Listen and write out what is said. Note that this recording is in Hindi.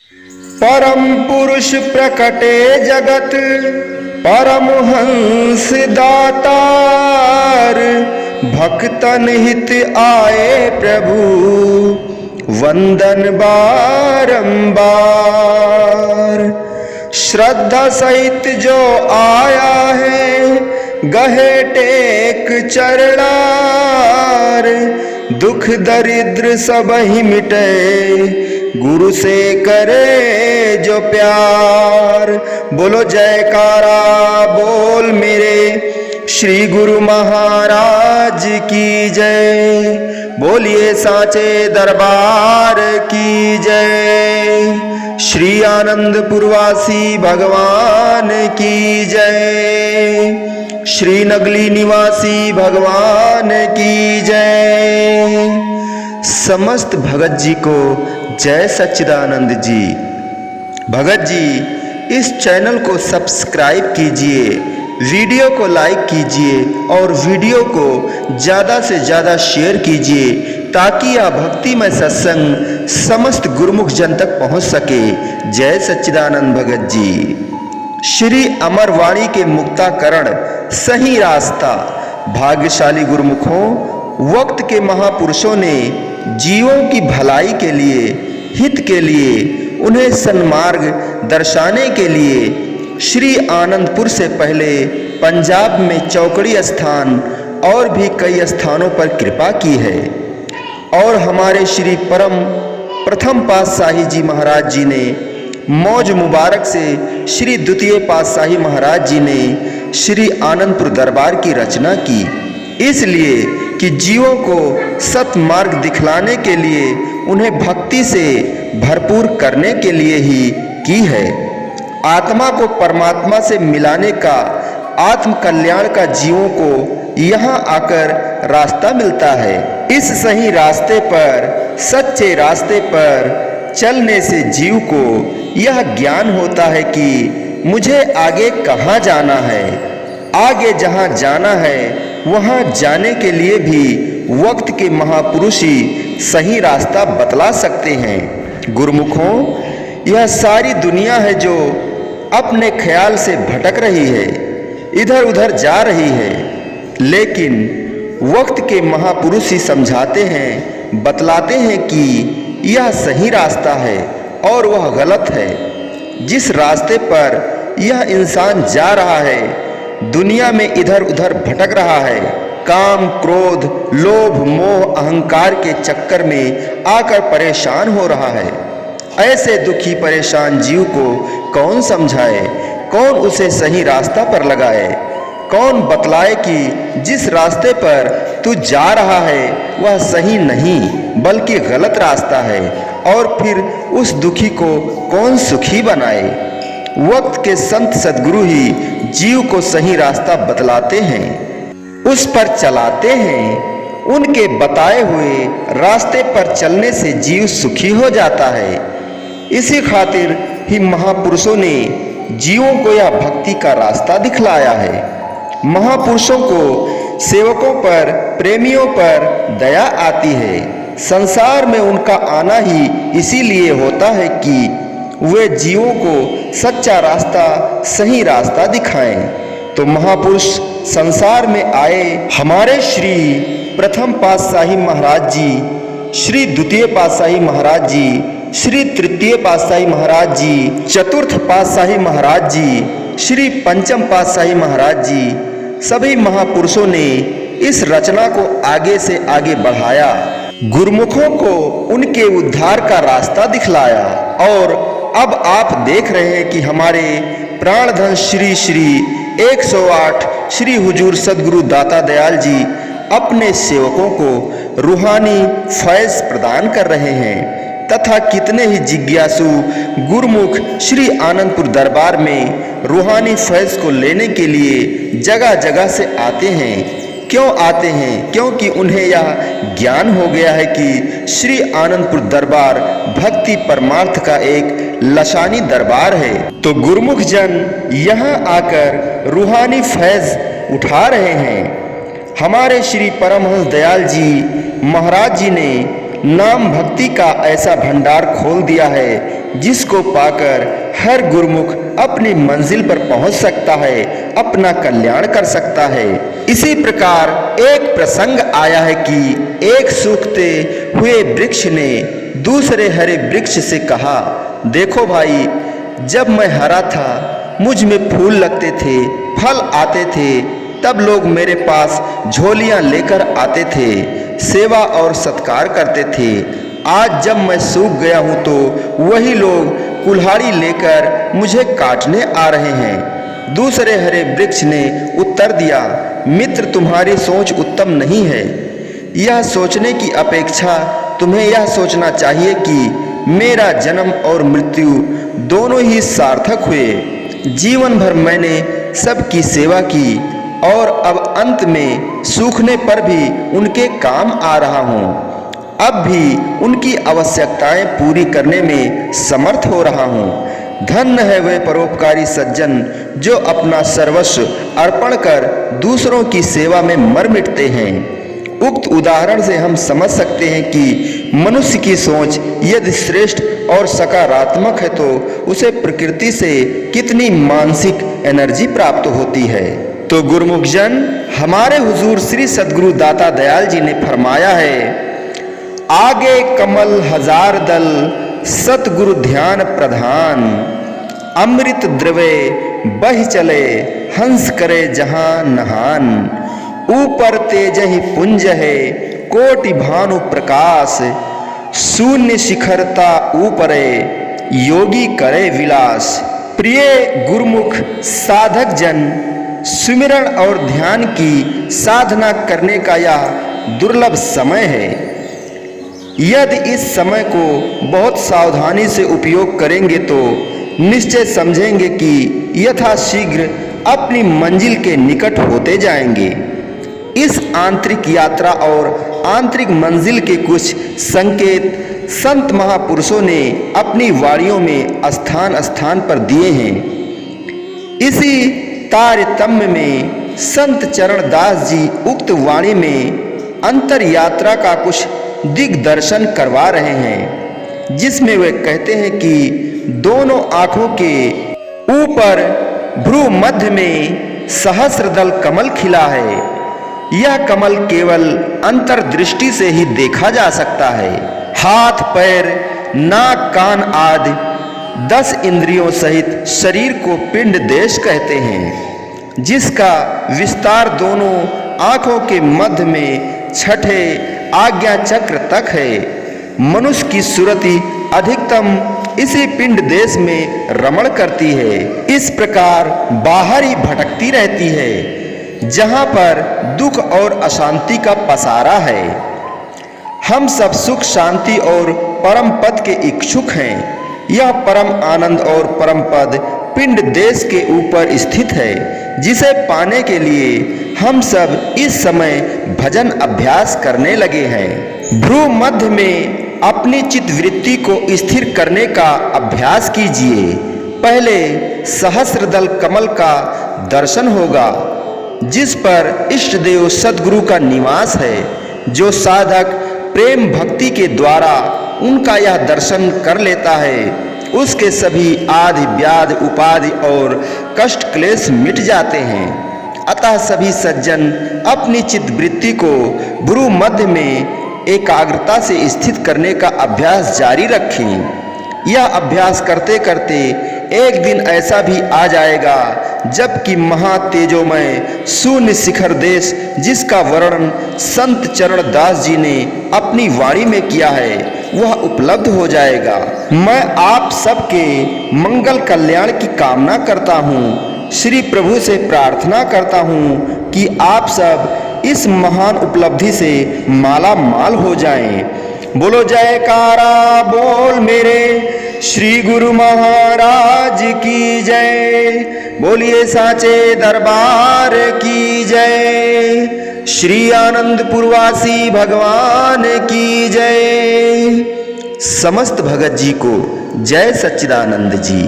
परम पुरुष प्रकटे जगत परमहंस दातार, भक्तन हित आए प्रभु वंदन बारंबार। श्रद्धा सहित जो आया है गहे टेक चरणार, दुख दरिद्र सब ही मिटे गुरु से करे जो प्यार। बोलो जयकारा बोल मेरे श्री गुरु महाराज की जय, बोलिए साचे दरबार की जय, श्री आनंदपुरवासी भगवान की जय, श्री नगली निवासी भगवान की जय। समस्त भगत जी को जय सच्चिदानंद जी। भगत जी इस चैनल को सब्सक्राइब कीजिए, वीडियो को लाइक कीजिए और वीडियो को ज़्यादा से ज़्यादा शेयर कीजिए ताकि यह भक्तिमय सत्संग समस्त गुरुमुख जन तक पहुँच सके। जय सच्चिदानंद भगत जी। श्री अमरवाणी के मुक्ताकरण सही रास्ता। भाग्यशाली गुरुमुखों, वक्त के महापुरुषों ने जीवों की भलाई के लिए, हित के लिए, उन्हें सन्मार्ग दर्शाने के लिए श्री आनंदपुर से पहले पंजाब में चौकड़ी स्थान और भी कई स्थानों पर कृपा की है। और हमारे श्री परम प्रथम पातशाही जी महाराज जी ने मौज मुबारक से श्री द्वितीय पातशाही महाराज जी ने श्री आनंदपुर दरबार की रचना की, इसलिए कि जीवों को सतमार्ग दिखलाने के लिए, उन्हें भक्ति से भरपूर करने के लिए ही की है। आत्मा को परमात्मा से मिलाने का, आत्म कल्याण का जीवों को यहाँ आकर रास्ता मिलता है। इस सही रास्ते पर, सच्चे रास्ते पर चलने से जीव को यह ज्ञान होता है कि मुझे आगे कहाँ जाना है। आगे जहाँ जाना है वहाँ जाने के लिए भी वक्त के महापुरुष ही सही रास्ता बतला सकते हैं। गुरुमुखों, यह सारी दुनिया है जो अपने ख्याल से भटक रही है, इधर उधर जा रही है, लेकिन वक्त के महापुरुष ही समझाते हैं, बतलाते हैं कि यह सही रास्ता है और वह गलत है। जिस रास्ते पर यह इंसान जा रहा है, दुनिया में इधर उधर भटक रहा है, काम, क्रोध, लोभ, मोह, अहंकार के चक्कर में आकर परेशान हो रहा है। ऐसे दुखी परेशान जीव को कौन समझाए, कौन उसे सही रास्ता पर लगाए, कौन बतलाए कि जिस रास्ते पर तू जा रहा है वह सही नहीं बल्कि गलत रास्ता है, और फिर उस दुखी को कौन सुखी बनाए। वक्त के संत सद्गुरु ही जीव को सही रास्ता बतलाते हैं, उस पर चलाते हैं। उनके बताए हुए रास्ते पर चलने से जीव सुखी हो जाता है। इसी खातिर ही महापुरुषों ने जीवों को यह भक्ति का रास्ता दिखलाया है। महापुरुषों को सेवकों पर, प्रेमियों पर दया आती है। संसार में उनका आना ही इसीलिए होता है कि वे जीवों को सच्चा रास्ता, सही रास्ता दिखाएं। तो महापुरुष संसार में आए। हमारे श्री प्रथम पातशाही महाराज जी, श्री द्वितीय पातशाही महाराज जी, श्री तृतीय पातशाही महाराज जी, चतुर्थ पातशाही महाराज जी, श्री पंचम पातशाही महाराज जी, सभी महापुरुषों ने इस रचना को आगे से आगे बढ़ाया, गुरुमुखों को उनके उद्धार का रास्ता दिखलाया। और अब आप देख रहे हैं कि हमारे प्राणधन श्री 108 श्री हुजूर सदगुरु दाता दयाल जी अपने सेवकों को रूहानी फैज़ प्रदान कर रहे हैं, तथा कितने ही जिज्ञासु गुरुमुख श्री आनंदपुर दरबार में रूहानी फैज़ को लेने के लिए जगह जगह से आते हैं। क्यों आते हैं? क्योंकि उन्हें यह ज्ञान हो गया है कि श्री आनंदपुर दरबार भक्ति परमार्थ का एक लसानी दरबार है। तो गुरुमुख जन यहाँ आकर रूहानी फैज़ उठा रहे हैं। हमारे श्री परमहंस दयाल जी महाराज जी ने नाम भक्ति का ऐसा भंडार खोल दिया है जिसको पाकर हर गुरुमुख अपनी मंजिल पर पहुंच सकता है, अपना कल्याण कर सकता है। इसी प्रकार एक प्रसंग आया है कि एक सूखते हुए वृक्ष ने दूसरे हरे वृक्ष से कहा, देखो भाई, जब मैं हरा था, मुझ में फूल लगते थे, फल आते थे, तब लोग मेरे पास झोलियां लेकर आते थे, सेवा और सत्कार करते थे। आज जब मैं सूख गया हूं तो वही लोग कुल्हाड़ी लेकर मुझे काटने आ रहे हैं। दूसरे हरे वृक्ष ने उत्तर दिया, मित्र, तुम्हारी सोच उत्तम नहीं है। यह सोचने की अपेक्षा तुम्हें यह सोचना चाहिए कि मेरा जन्म और मृत्यु दोनों ही सार्थक हुए। जीवन भर मैंने सबकी सेवा की और अब अंत में सूखने पर भी उनके काम आ रहा हूँ। अब भी उनकी आवश्यकताएं पूरी करने में समर्थ हो रहा हूँ। धन्य है वे परोपकारी सज्जन जो अपना सर्वस्व अर्पण कर दूसरों की सेवा में मर मिटते हैं। उक्त उदाहरण से हम समझ सकते हैं कि मनुष्य की सोच यदि श्रेष्ठ और सकारात्मक है तो उसे प्रकृति से कितनी मानसिक एनर्जी प्राप्त होती है। तो गुरुमुख जन, हमारे हुजूर श्री सद्गुरु दाता दयाल जी ने फरमाया है, आगे कमल हजार दल, सतगुरु ध्यान प्रधान, अमृत द्रवे बह चले, हंस करे जहां नहान, ऊपर तेज ही पुंज है, कोटि भानु प्रकाश, शून्य शिखरता ऊपरे, योगी करे विलास। प्रिय गुरुमुख साधक जन, सुमिरन और ध्यान की साधना करने का यह दुर्लभ समय है। यदि इस समय को बहुत सावधानी से उपयोग करेंगे तो निश्चय समझेंगे कि यथाशीघ्र अपनी मंजिल के निकट होते जाएंगे। इस आंतरिक यात्रा और आंतरिक मंजिल के कुछ संकेत संत महापुरुषों ने अपनी वाणियों में स्थान स्थान पर दिए हैं। इसी तारतम्य में संत चरण दास जी उक्त वाणी में अंतर यात्रा का कुछ दिग्दर्शन करवा रहे हैं, जिसमें वे कहते हैं कि दोनों आंखों के ऊपर भ्रू मध्य में सहस्रदल कमल खिला है। यह कमल केवल अंतर्दृष्टि से ही देखा जा सकता है। हाथ, पैर, नाक, कान आदि 10 इंद्रियों सहित शरीर को पिंड देश कहते हैं, जिसका विस्तार दोनों आंखों के मध्य में छठे आज्ञा चक्र तक है। मनुष्य की सुरति अधिकतम इसी पिंड देश में रमण करती है। इस प्रकार बाहर ही भटकती रहती है, जहां पर दुख और अशांति का पसारा है। हम सब सुख, शांति और परम पद के इच्छुक हैं। यह परम आनंद और परम पद पिंड देश के ऊपर स्थित है, जिसे पाने के लिए हम सब इस समय भजन अभ्यास करने लगे हैं। भ्रू मध्य में अपनी चित्तवृत्ति को स्थिर करने का अभ्यास कीजिए। पहले सहस्रदल कमल का दर्शन होगा, जिस पर इष्ट देव सद्गुरु का निवास है। जो साधक प्रेम भक्ति के द्वारा उनका यह दर्शन कर लेता है, उसके सभी आदि व्याधि उपाधि और कष्ट क्लेश मिट जाते हैं। अतः सभी सज्जन अपनी चित्तवृत्ति को भ्रू मध्य में एकाग्रता से स्थित करने का अभ्यास जारी रखें। यह अभ्यास करते करते एक दिन ऐसा भी आ जाएगा जबकि महातेजोमय शून्य शिखर देश, जिसका वर्णन संत चरण दास जी ने अपनी वाणी में किया है, वह उपलब्ध हो जाएगा। मैं आप सबके मंगल कल्याण की कामना करता हूँ। श्री प्रभु से प्रार्थना करता हूँ कि आप सब इस महान उपलब्धि से माला माल हो जाएं। बोलो जयकारा बोल मेरे श्री गुरु महाराज की जय। बोलिए साचे दरबार की जय। श्री आनंदपुरवासी भगवान की जय। समस्त भगत जी को जय सच्चिदानंद जी।